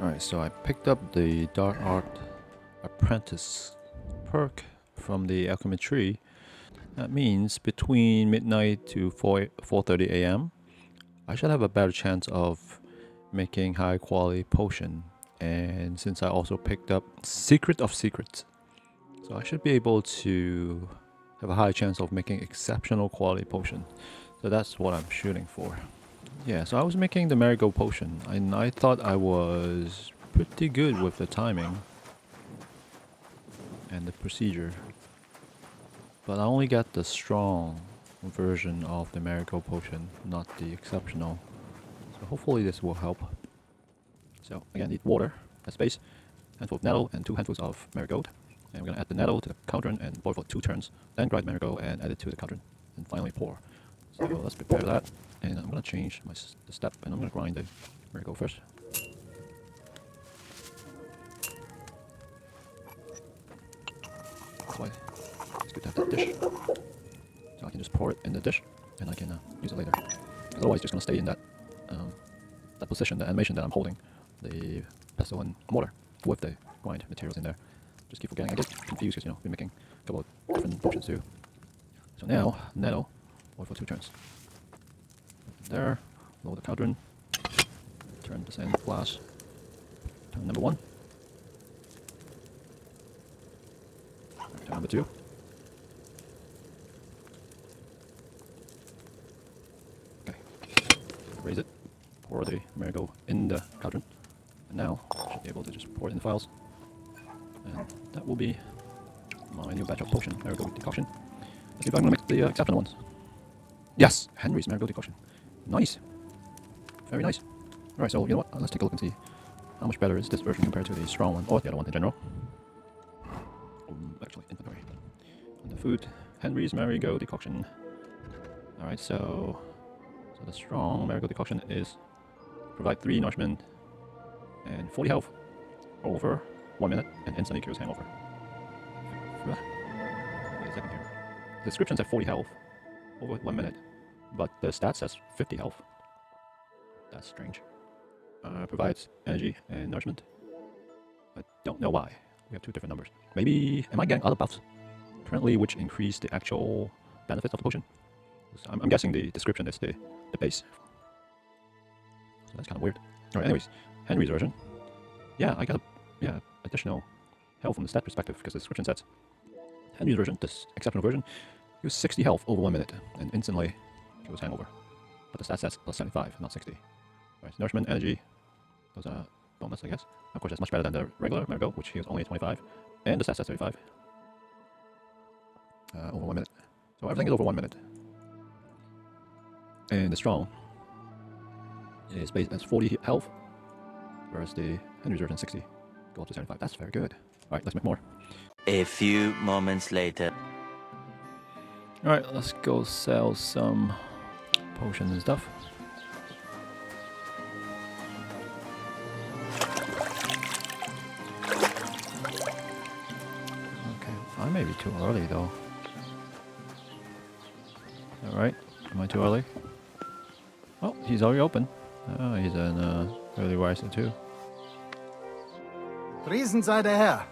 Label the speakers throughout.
Speaker 1: Alright, so I picked up the Dark Art Apprentice perk from the Alchemy tree. That means between midnight to 4:30 a.m. I should have a better chance of making high quality potion. And since I also picked up Secret of Secrets, so I should be able to have a high chance of making exceptional quality potion. So that's what I'm shooting for. Yeah, so I was making the marigold potion, and I thought I was pretty good with the timing and the procedure. But I only got the strong version of the marigold potion, not the exceptional. So hopefully this will help. So again, I need water, a space, handful of nettle, and 2 handfuls of marigold. And we're going to add the nettle to the cauldron and boil for 2 turns. Then grind marigold and add it to the cauldron. And finally pour. So let's prepare that. And I'm going to change the step, and I'm going to grind the marigold first. Quite. It's good to have that dish. So I can just pour it in the dish, and I can use it later. Because otherwise it's just going to stay in that position, the animation that I'm holding the pestle and mortar with the grind materials in there. Just keep forgetting. I get confused because, we're making a couple of different potions too. So now, nettle, boil for 2 turns. There, lower the cauldron, turn the sand flash, turn number 1, turn number 2, okay, raise it, pour the marigold in the cauldron, and now I should be able to just pour it in the files, and that will be my new batch of potion, marigold decoction. Let's see if I'm going to make the exceptional ones. Yes, Henry's marigold decoction. Nice. Very nice. Alright, so you know what? Let's take a look and see how much better is this version compared to the strong one, or the other one in general. Actually, inventory. And the food, Henry's marigold decoction. Alright, so the strong marigold decoction is provide 3 nourishment and 40 health over 1 minute and instantly cures hangover. Wait a second here. The description said 40 health over 1 minute. But the stat says 50 health. That's strange. Provides energy and nourishment. I don't know why. We have 2 different numbers. Maybe, am I getting other buffs currently which increase the actual benefits of the potion? I'm guessing the description is the base. So that's kind of weird. Alright, anyways, Henry's version. Yeah, I got additional health from the stat perspective because the description says Henry's version, this exceptional version, use 60 health over 1 minute and instantly cures hangover. But the stat says plus 75, not 60. Right, nourishment, energy, those are bonus, I guess. Of course, that's much better than the regular marigold, which heals only 25. And the stat says 35. Over 1 minute. So everything is over 1 minute. And the strong is based as 40 health, whereas the Henry's version 60 go up to 75. That's very good. Alright, let's make more.
Speaker 2: A few moments later.
Speaker 1: Alright, let's go sell some potions and stuff. Okay, I may be too early though. Alright, am I too early? Oh, he's already open. Oh, he's an early riser too.
Speaker 3: Riesen sei der Herr.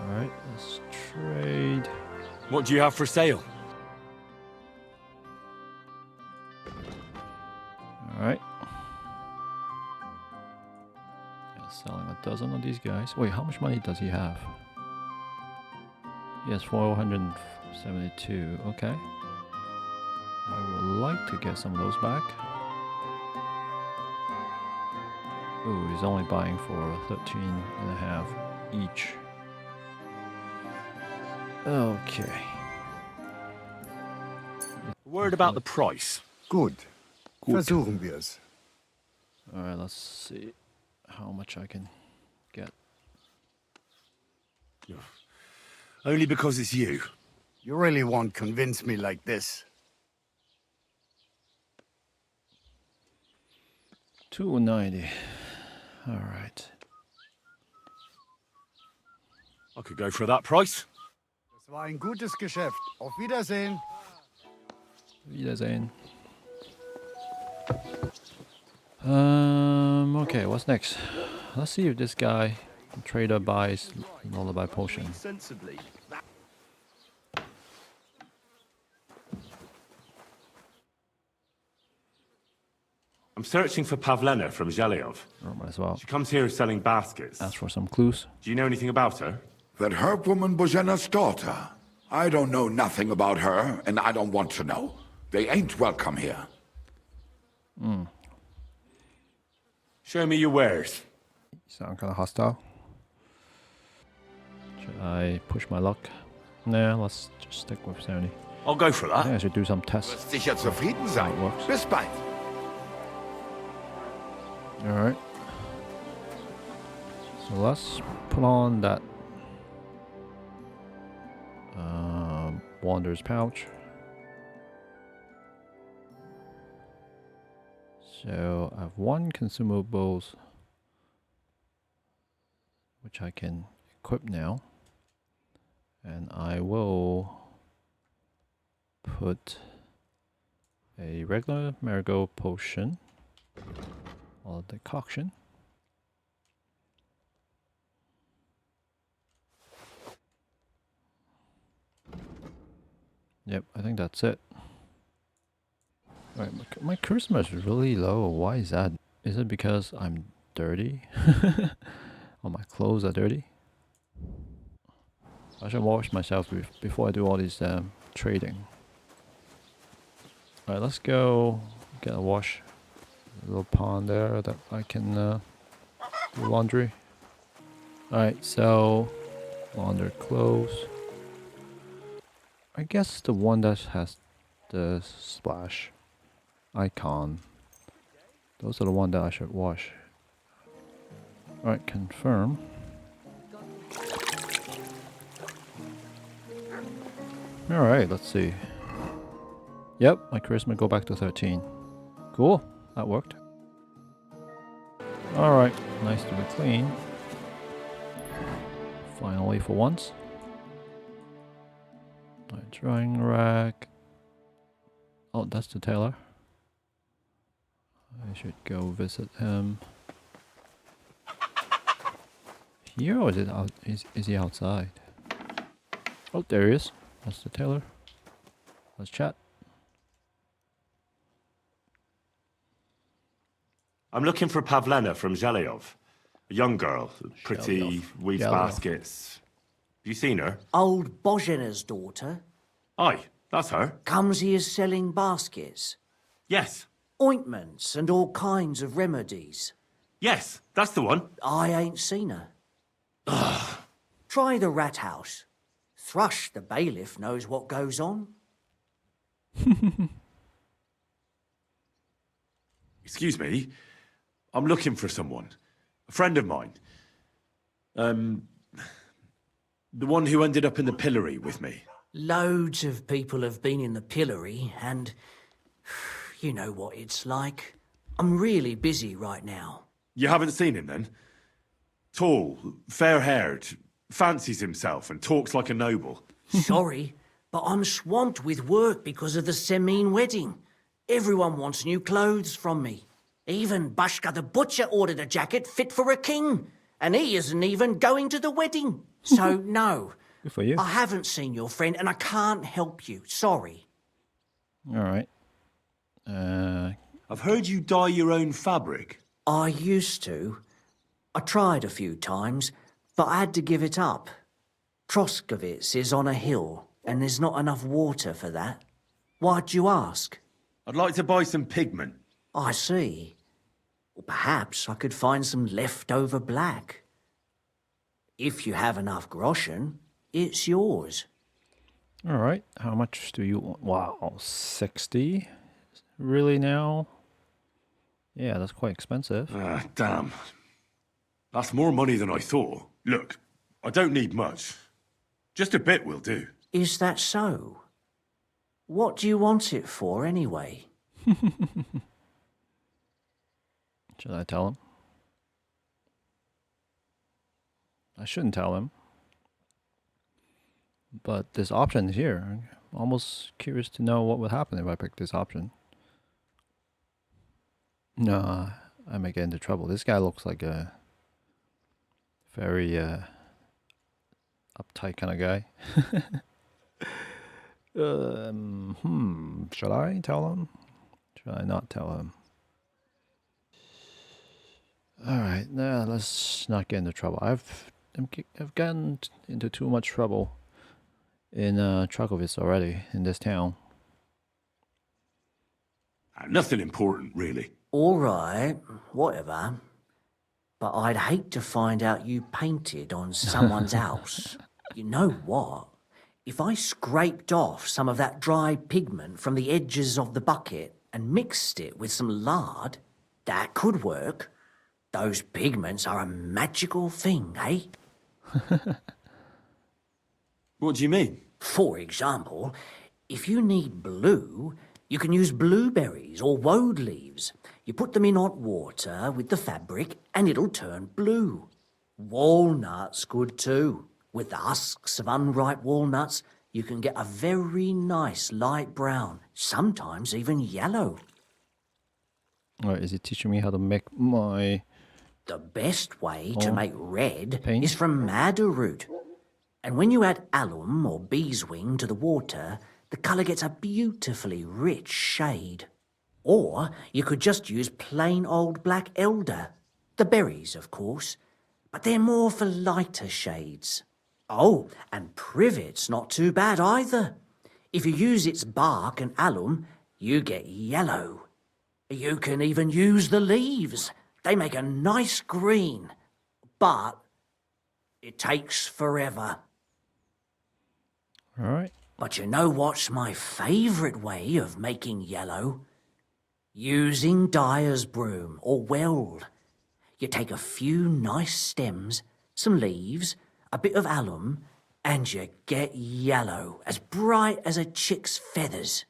Speaker 1: Alright, let's trade.
Speaker 4: What do you have for sale?
Speaker 1: Alright. Yeah, selling a dozen of these guys. Wait, how much money does he have? He has 472. Okay. I would like to get some of those back. Ooh, he's only buying for 13.5 each. Okay.
Speaker 4: Word about the price.
Speaker 3: Gut. Versuchen wir's.
Speaker 1: Alright, let's see how much I can get.
Speaker 4: Only because it's you.
Speaker 3: You really won't convince me like this.
Speaker 1: 290. Alright.
Speaker 4: I could go for that price.
Speaker 3: Das war ein gutes Geschäft. Auf Wiedersehen.
Speaker 1: Wiedersehen. Okay, what's next? Let's see if this guy, the trader, buys lullaby potion.
Speaker 4: Sensibly. I'm searching for Pavlena from Zhelyov.
Speaker 1: Or might as well
Speaker 4: She comes here selling baskets.
Speaker 1: ask for some clues.
Speaker 4: Do you know anything about her?
Speaker 5: That herb woman Bozena's daughter. I don't know nothing about her, and I don't want to know. They ain't welcome here.
Speaker 4: Show me your wares.
Speaker 1: You sound kind of hostile. Should I push my luck? Nah, let's just stick with 70.
Speaker 4: I'll go for
Speaker 1: I think
Speaker 4: that.
Speaker 1: I should do some tests.
Speaker 5: Wirst sicher zufrieden sein.
Speaker 1: How it works.
Speaker 5: Bis bald.
Speaker 1: Alright. So let's put on that Wanderer's pouch. So I have one consumables which I can equip now, and I will put a regular marigold potion or decoction. Yep, I think that's it. Right, my charisma is really low. Why is that? Is it because I'm dirty? Or my clothes are dirty? I should wash myself before I do all this trading. Alright, let's go get a wash. A little pond there that I can do laundry. Alright, so launder clothes. I guess the one that has the splash icon. Those are the one that I should wash. Alright, confirm. Alright, let's see. Yep, my charisma go back to 13. Cool, that worked. Alright, nice to be clean. Finally for once. My drying rack. Oh, that's the tailor. I should go visit him. Here or is it out? Is he outside? Oh, there he is. That's the tailor. Let's chat.
Speaker 4: I'm looking for Pavlena from Zhelyov. A young girl, pretty,
Speaker 1: Zhelyov.
Speaker 4: weaves
Speaker 1: Zhelyov.
Speaker 4: baskets. Have you seen her?
Speaker 6: Old Bozena's daughter
Speaker 4: Aye, that's her.
Speaker 6: comes here selling baskets,
Speaker 4: Yes,
Speaker 6: ointments and all kinds of remedies.
Speaker 4: yes, that's the one.
Speaker 6: I ain't seen her. Try the rat house. Thrush, the bailiff, knows what goes on.
Speaker 4: Excuse me, I'm looking for someone. A friend of mine. The one who ended up in the pillory with me.
Speaker 6: Loads of people have been in the pillory, and you know what it's like. I'm really busy right now.
Speaker 4: You haven't seen him then? Tall, fair-haired, fancies himself and talks like a noble.
Speaker 6: Sorry, but I'm swamped with work because of the Semine wedding. Everyone wants new clothes from me. Even Bashka the butcher ordered a jacket fit for a king, and he isn't even going to the wedding. So no,
Speaker 1: Good for you.
Speaker 6: I haven't seen your friend and I can't help you. Sorry.
Speaker 1: Alright.
Speaker 4: I've heard you dye your own fabric.
Speaker 6: I used to. I tried a few times, but I had to give it up. Troskowitz is on a hill, and there's not enough water for that. Why'd you ask?
Speaker 4: I'd like to buy some pigment.
Speaker 6: I see. Well, perhaps I could find some leftover black. If you have enough groschen, it's yours.
Speaker 1: Alright, how much do you want? Wow, 60? Really now? Yeah, that's quite expensive.
Speaker 4: Ah, damn. That's more money than I thought. Look, I don't need much. Just a bit will do.
Speaker 6: Is that so? What do you want it for, anyway?
Speaker 1: Should I tell him? I shouldn't tell him. But this option is here. I'm almost curious to know what would happen if I pick this option. No, I may get into trouble. This guy looks like a very uptight kind of guy. Should I tell him? Should I not tell him? All right, now let's not get into trouble. I've gotten into too much trouble in Troskowitz already in this town.
Speaker 4: Nothing important, really.
Speaker 6: All right, whatever. But I'd hate to find out you painted on someone's house. You know what? If I scraped off some of that dry pigment from the edges of the bucket and mixed it with some lard, that could work. Those pigments are a magical thing, eh?
Speaker 4: What do you mean?
Speaker 6: For example, if you need blue, you can use blueberries or woad leaves. You put them in hot water with the fabric and it'll turn blue. Walnuts good too. With the husks of unripe walnuts, you can get a very nice light brown, sometimes even yellow.
Speaker 1: Or is he teaching me how to make my...
Speaker 6: The best way to make red
Speaker 1: paint?
Speaker 6: is from madder root. And when you add alum or beeswing to the water, the colour gets a beautifully rich shade. Or you could just use plain old black elder. The berries, of course, but they're more for lighter shades. Oh, and privet's not too bad either. If you use its bark and alum, you get yellow. You can even use the leaves. They make a nice green, but it takes forever.
Speaker 1: All right.
Speaker 6: But you know what's my favourite way of making yellow? Using dyer's broom or weld. You take a few nice stems, some leaves, a bit of alum, and you get yellow, as bright as a chick's feathers.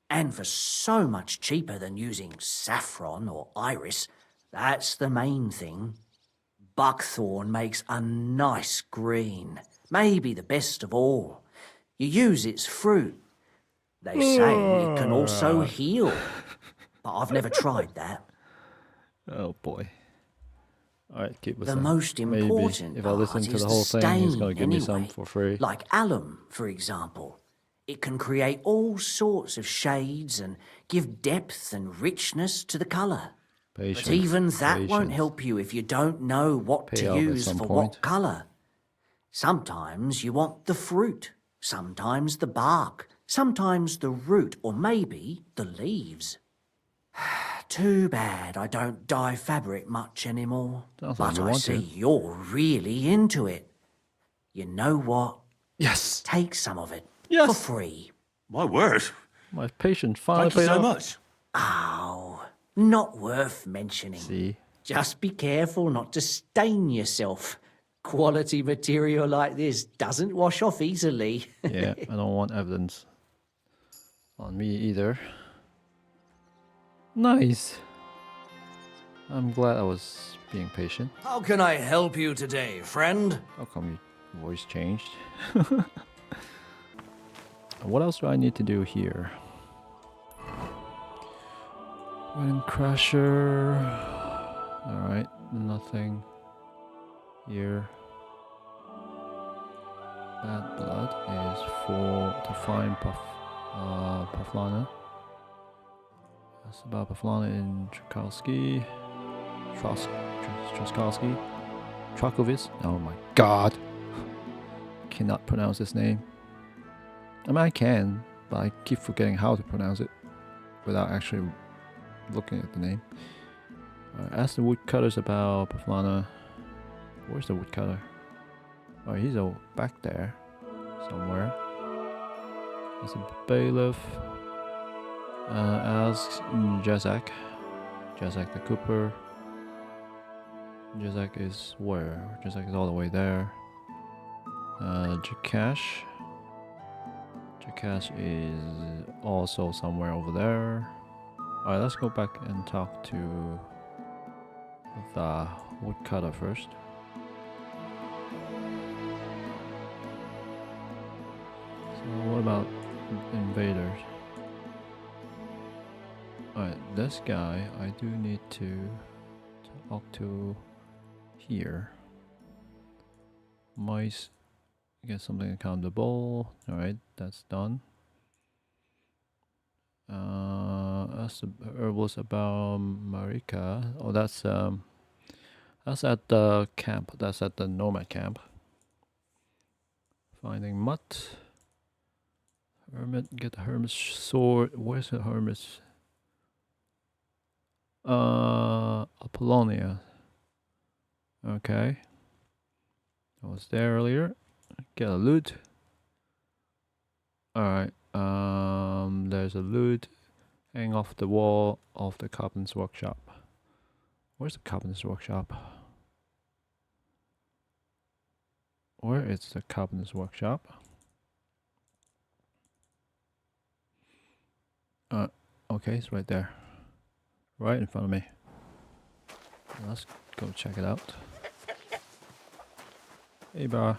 Speaker 6: And for so much cheaper than using saffron or iris, that's the main thing. Buckthorn makes a nice green, maybe the best of all. You use its fruit. They say it can also heal, but I've never tried that.
Speaker 1: Oh boy. All right, keep
Speaker 6: The
Speaker 1: listening.
Speaker 6: most important
Speaker 1: Maybe if I listen
Speaker 6: part
Speaker 1: to
Speaker 6: is
Speaker 1: the whole
Speaker 6: the
Speaker 1: thing, he's
Speaker 6: stain,
Speaker 1: going to give me some
Speaker 6: anyway.
Speaker 1: for free.
Speaker 6: Like alum, for example. It can create all sorts of shades and give depth and richness to the colour.
Speaker 1: Patience.
Speaker 6: But even that won't
Speaker 1: patience.
Speaker 6: help you if you don't know what
Speaker 1: Pay
Speaker 6: to
Speaker 1: off at
Speaker 6: use
Speaker 1: some
Speaker 6: for
Speaker 1: point.
Speaker 6: what colour. Sometimes you want the fruit, sometimes the bark, sometimes the root, or maybe the leaves. Too bad I don't dye fabric much anymore.
Speaker 1: Sounds like
Speaker 6: But
Speaker 1: you
Speaker 6: I
Speaker 1: want
Speaker 6: see
Speaker 1: to.
Speaker 6: you're really into it. You know what?
Speaker 1: Yes.
Speaker 6: Take some of it
Speaker 1: Yes.
Speaker 6: for free.
Speaker 4: My word.
Speaker 1: My patience finally
Speaker 4: Thank you
Speaker 1: paid
Speaker 4: so
Speaker 1: off.
Speaker 4: much.
Speaker 6: Oh, not worth mentioning.
Speaker 1: See?
Speaker 6: Just be careful not to stain yourself. Quality material like this doesn't wash off easily.
Speaker 1: Yeah, I don't want evidence on me either. Nice. I'm glad I was being patient.
Speaker 6: How can I help you today, friend?
Speaker 1: How come your voice changed? What else do I need to do here? Wedding Crasher. Alright, nothing here. Bad Blood is to find Pavlena. That's about Pavlena in Troskowitz. Oh my god. Cannot pronounce his name. I mean, I can, but I keep forgetting how to pronounce it without actually looking at the name. Ask the woodcutters about Pavlena. Where's the woodcutter? Oh, he's back there somewhere. There's a bailiff. Ask Jezak the cooper. Jezak is where? Jezak is all the way there. Jakash is also somewhere over there. Alright, let's go back and talk to the woodcutter first. So what about invaders? Alright, this guy I do need to talk to here. Mice, get something to calm the bull. Alright, that's done. That's the herbalist about Marika. Oh, that's at the camp. That's at the nomad camp. Finding mutt. Hermit, get the hermit's sword. Where's the hermit's? Apollonia. Okay. I was there earlier. Get a lute. Alright. There's a lute hanging off the wall of the carpenter's workshop. Where's the carpenter's workshop? Where is the carpenter's workshop? Okay, it's right there. Right in front of me. Let's go check it out. Hey, bar.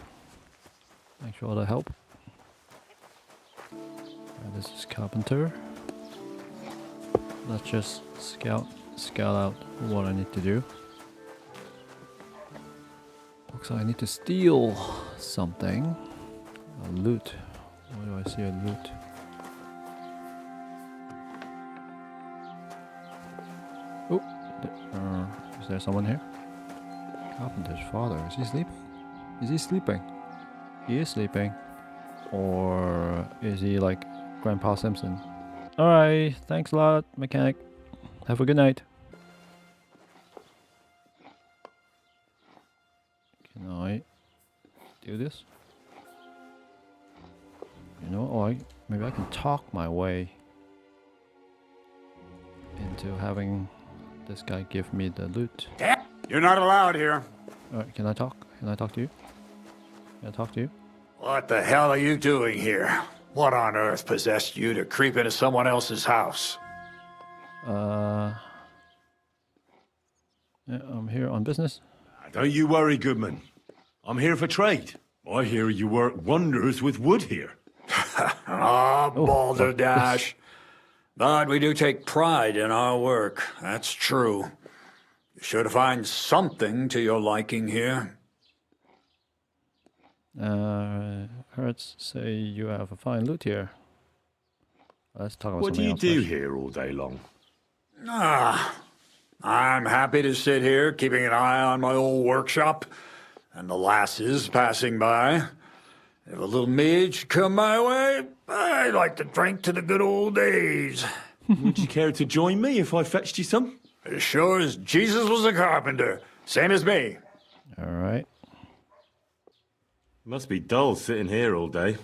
Speaker 1: Thanks for all the help. This is carpenter. Let's just scout out what I need to do. Looks like I need to steal something. A loot. Where do I see a loot? Oh, is there someone here? Carpenter's father. Is he sleeping? Is he sleeping? He is sleeping. Or is he like Grandpa Simpson? Alright, thanks a lot, mechanic. Have a good night. Can I do this? You know, maybe I can talk my way into having this guy give me the loot.
Speaker 7: You're not allowed here.
Speaker 1: Alright, can I talk? Can I talk to you? Can I talk to you?
Speaker 7: What the hell are you doing here? What on earth possessed you to creep into someone else's house?
Speaker 1: Yeah, I'm here on business.
Speaker 4: Don't you worry, Goodman. I'm here for trade. I hear you work wonders with wood here.
Speaker 7: Balderdash. But we do take pride in our work, that's true. You should find something to your liking here.
Speaker 1: Heard say you have a fine loot here. Let's talk about
Speaker 4: What do
Speaker 1: something
Speaker 4: you
Speaker 1: else
Speaker 4: do
Speaker 1: first.
Speaker 4: here all day long?
Speaker 7: I'm happy to sit here, keeping an eye on my old workshop, and the lasses passing by. If a little mead should come my way, I'd like to drink to the good old days.
Speaker 4: Would you care to join me if I fetched you some?
Speaker 7: As sure as Jesus was a carpenter, same as me.
Speaker 1: Alright.
Speaker 4: Must be dull sitting here all day.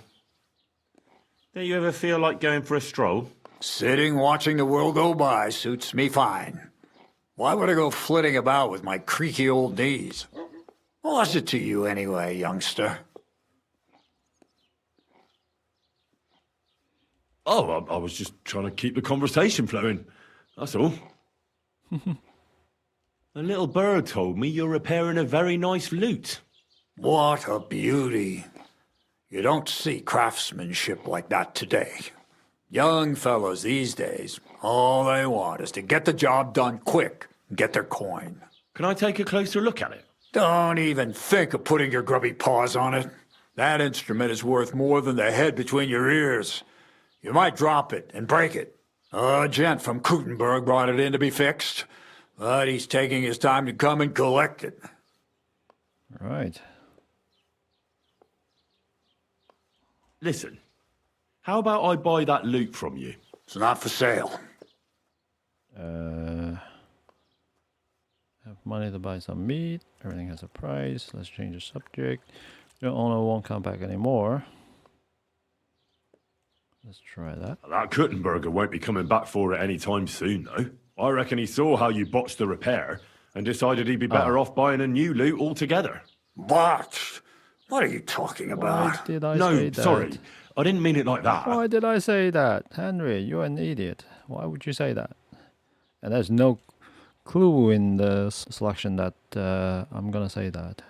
Speaker 4: Don't you ever feel like going for a stroll?
Speaker 7: Sitting watching the world go by suits me fine. Why would I go flitting about with my creaky old knees? What's it to you anyway, youngster?
Speaker 4: Oh, I was just trying to keep the conversation flowing. That's all. A little bird told me you're repairing a very nice lute.
Speaker 7: What a beauty. You don't see craftsmanship like that today. Young fellows these days, all they want is to get the job done quick and get their coin.
Speaker 4: Can I take a closer look at it?
Speaker 7: Don't even think of putting your grubby paws on it. That instrument is worth more than the head between your ears. You might drop it and break it. A gent from Kuttenberg brought it in to be fixed, but he's taking his time to come and collect it.
Speaker 1: Right.
Speaker 4: Listen, how about I buy that lute from you?
Speaker 7: It's not for sale.
Speaker 1: Have money to buy some meat. Everything has a price. Let's change the subject. Your owner won't come back anymore. Let's try that.
Speaker 4: That Kuttenberger won't be coming back for it anytime soon, though. I reckon he saw how you botched the repair and decided he'd be better off buying a new lute altogether.
Speaker 7: What? What are you talking
Speaker 1: Why
Speaker 7: about?
Speaker 1: did I say
Speaker 4: No,
Speaker 1: that?
Speaker 4: sorry. I didn't mean it like that.
Speaker 1: Why did I say that? Henry, you're an idiot. Why would you say that? And there's no clue in the selection that I'm gonna say that.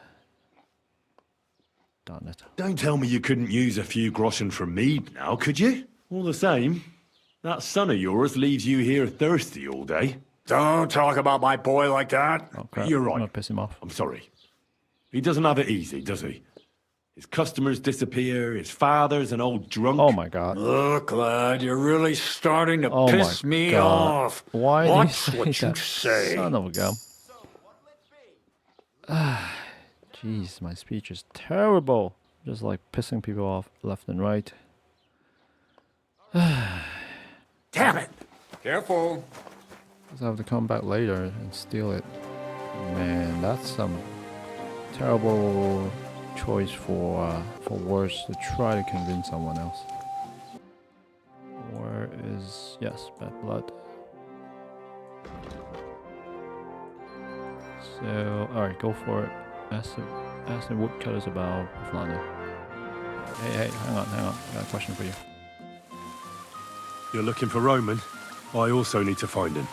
Speaker 1: Darn it.
Speaker 4: Don't tell me you couldn't use a few groschen from me now, could you? All the same, That son of yours leaves you here thirsty all day.
Speaker 7: Don't talk about my boy like that.
Speaker 1: Oh, crap.
Speaker 4: You're
Speaker 1: I'm
Speaker 4: right.
Speaker 1: gonna piss him off.
Speaker 4: I'm sorry. He doesn't have it easy, does he? His customers disappear, his father's an old drunk.
Speaker 1: Oh my god.
Speaker 7: Look, lad, you're really starting to
Speaker 1: Oh
Speaker 7: piss
Speaker 1: my
Speaker 7: me
Speaker 1: God.
Speaker 7: off.
Speaker 1: Why
Speaker 7: Watch
Speaker 1: do you
Speaker 7: what
Speaker 1: say
Speaker 7: you
Speaker 1: that?
Speaker 7: say.
Speaker 1: Son of a gun. Jeez, my speech is terrible. Just like pissing people off left and right.
Speaker 7: Damn it! Careful.
Speaker 1: Because I have to come back later and steal it. Man, that's some terrible choice for worse to try to convince someone else. Where is... yes, bad blood. So, alright, go for it. Ask the woodcutters about Pavlena. Hey, hang on. I got a question for you.
Speaker 4: You're looking for Roman? I also need to find him.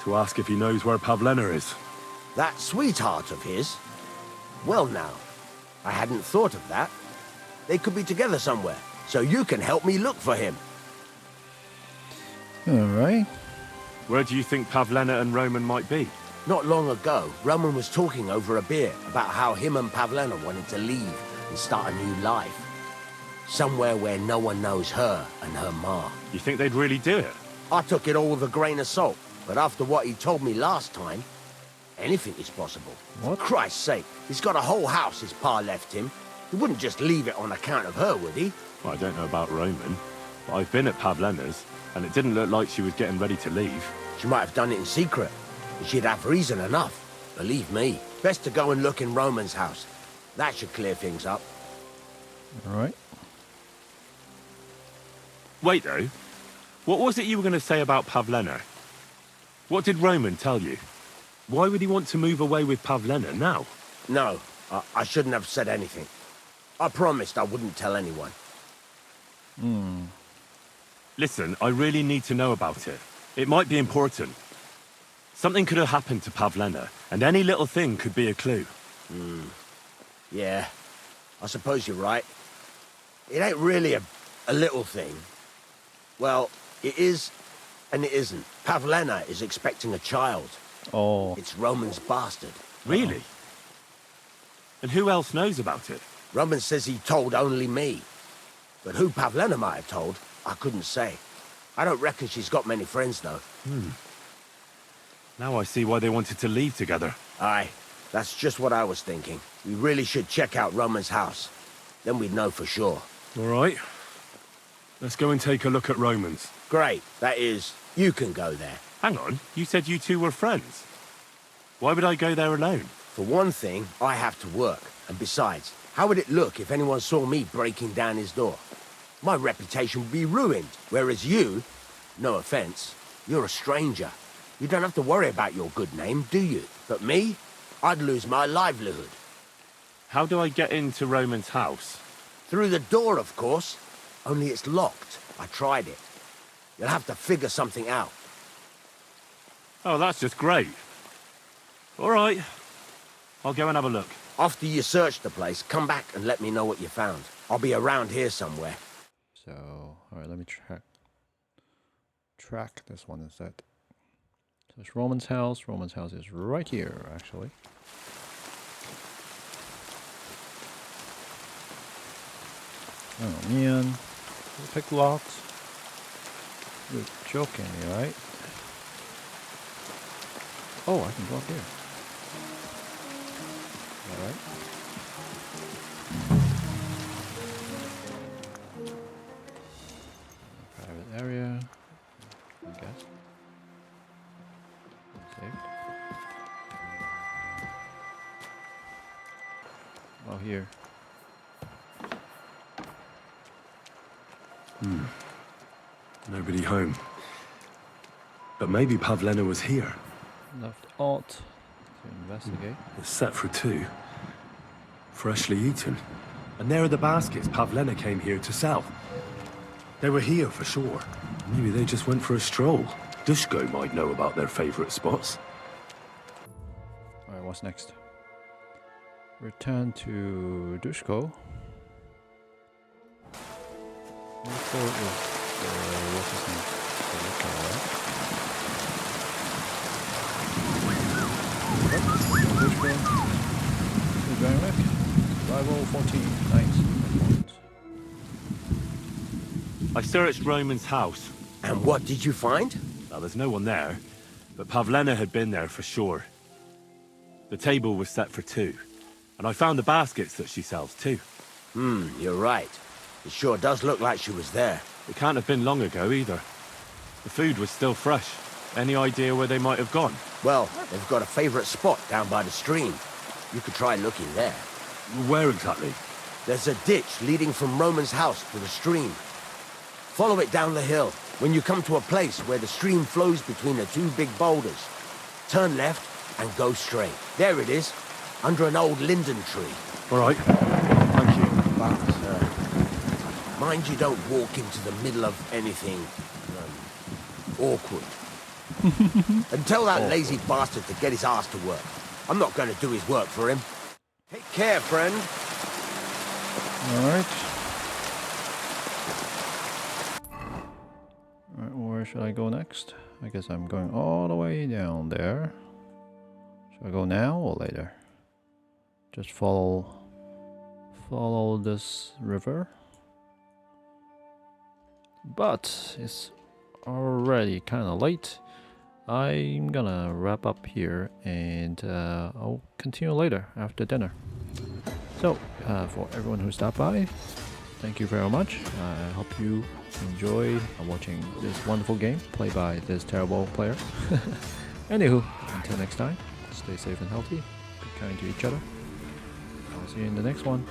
Speaker 4: To ask if he knows where Pavlena is.
Speaker 8: That sweetheart of his? Well now, I hadn't thought of that. They could be together somewhere, so you can help me look for him.
Speaker 1: Alright.
Speaker 4: Where do you think Pavlena and Roman might be?
Speaker 8: Not long ago, Roman was talking over a beer about how him and Pavlena wanted to leave and start a new life. Somewhere where no one knows her and her ma.
Speaker 4: You think they'd really do it?
Speaker 8: I took it all with a grain of salt, but after what he told me last time, anything is possible.
Speaker 1: What?
Speaker 8: For Christ's sake, he's got a whole house his pa left him. He wouldn't just leave it on account of her, would he?
Speaker 4: Well, I don't know about Roman, but I've been at Pavlena's, and it didn't look like she was getting ready to leave.
Speaker 8: She might have done it in secret, and she'd have reason enough. Believe me. Best to go and look in Roman's house. That should clear things up.
Speaker 1: Alright.
Speaker 4: Wait, though. What was it you were going to say about Pavlena? What did Roman tell you? Why would he want to move away with Pavlena now?
Speaker 8: No, I shouldn't have said anything. I promised I wouldn't tell anyone.
Speaker 4: Listen, I really need to know about it. It might be important. Something could have happened to Pavlena, and any little thing could be a clue.
Speaker 8: Yeah, I suppose you're right. It ain't really a little thing. Well, it is, and it isn't. Pavlena is expecting a child.
Speaker 1: Oh.
Speaker 8: It's Roman's bastard.
Speaker 4: Really? And who else knows about it?
Speaker 8: Roman says he told only me. But who Pavlena might have told, I couldn't say. I don't reckon she's got many friends, though.
Speaker 4: Now I see why they wanted to leave together.
Speaker 8: Aye, that's just what I was thinking. We really should check out Roman's house. Then we'd know for sure.
Speaker 4: All right. Let's go and take a look at Roman's.
Speaker 8: Great, that is, you can go there.
Speaker 4: Hang on, you said you two were friends. Why would I go there alone?
Speaker 8: For one thing, I have to work. And besides, how would it look if anyone saw me breaking down his door? My reputation would be ruined, whereas you, no offense, you're a stranger. You don't have to worry about your good name, do you? But me, I'd lose my livelihood.
Speaker 4: How do I get into Roman's house?
Speaker 8: Through the door, of course. Only it's locked. I tried it. You'll have to figure something out.
Speaker 4: Oh, that's just great. All right. I'll go and have a look.
Speaker 8: After you search the place, come back and let me know what you found. I'll be around here somewhere.
Speaker 1: So, alright, let me track this one instead. So it's Roman's house. Roman's house is right here, actually. Oh man. Pick locks. You're joking me, right? Oh, I can go up here. Alright. Private area, I guess. Saved. Oh, here.
Speaker 4: Nobody home. But maybe Pavlena was here.
Speaker 1: Left alt to investigate.
Speaker 4: It's set for 2. Freshly eaten. And there are the baskets Pavlena came here to sell. They were here for sure. Maybe they just went for a stroll. Dushko might know about their favorite spots.
Speaker 1: Alright, what's next? Return to Dushko. What's his name?
Speaker 4: I searched Roman's house.
Speaker 8: And what did you find?
Speaker 4: Well, there's no one there, but Pavlena had been there for sure. The table was set for 2, and I found the baskets that she sells too.
Speaker 8: You're right. It sure does look like she was there.
Speaker 4: It can't have been long ago either. The food was still fresh. Any idea where they might have gone?
Speaker 8: Well, they've got a favorite spot down by the stream. You could try looking there.
Speaker 4: Where exactly?
Speaker 8: There's a ditch leading from Roman's house to the stream. Follow it down the hill. When you come to a place where the stream flows between the 2 big boulders, turn left and go straight. There it is, under an old linden tree.
Speaker 4: All right. Thank you.
Speaker 8: But, mind you don't walk into the middle of anything awkward. And tell that lazy bastard to get his ass to work. I'm not going to do his work for him. Take care, friend.
Speaker 1: Alright. Alright, where should I go next? I guess I'm going all the way down there. Should I go now or later? Just follow this river. But it's already kind of late. I'm gonna wrap up here and I'll continue later after dinner. So, for everyone who stopped by, thank you very much. I hope you enjoy watching this wonderful game played by this terrible player. Anywho, until next time, stay safe and healthy, be kind to each other. I'll see you in the next one.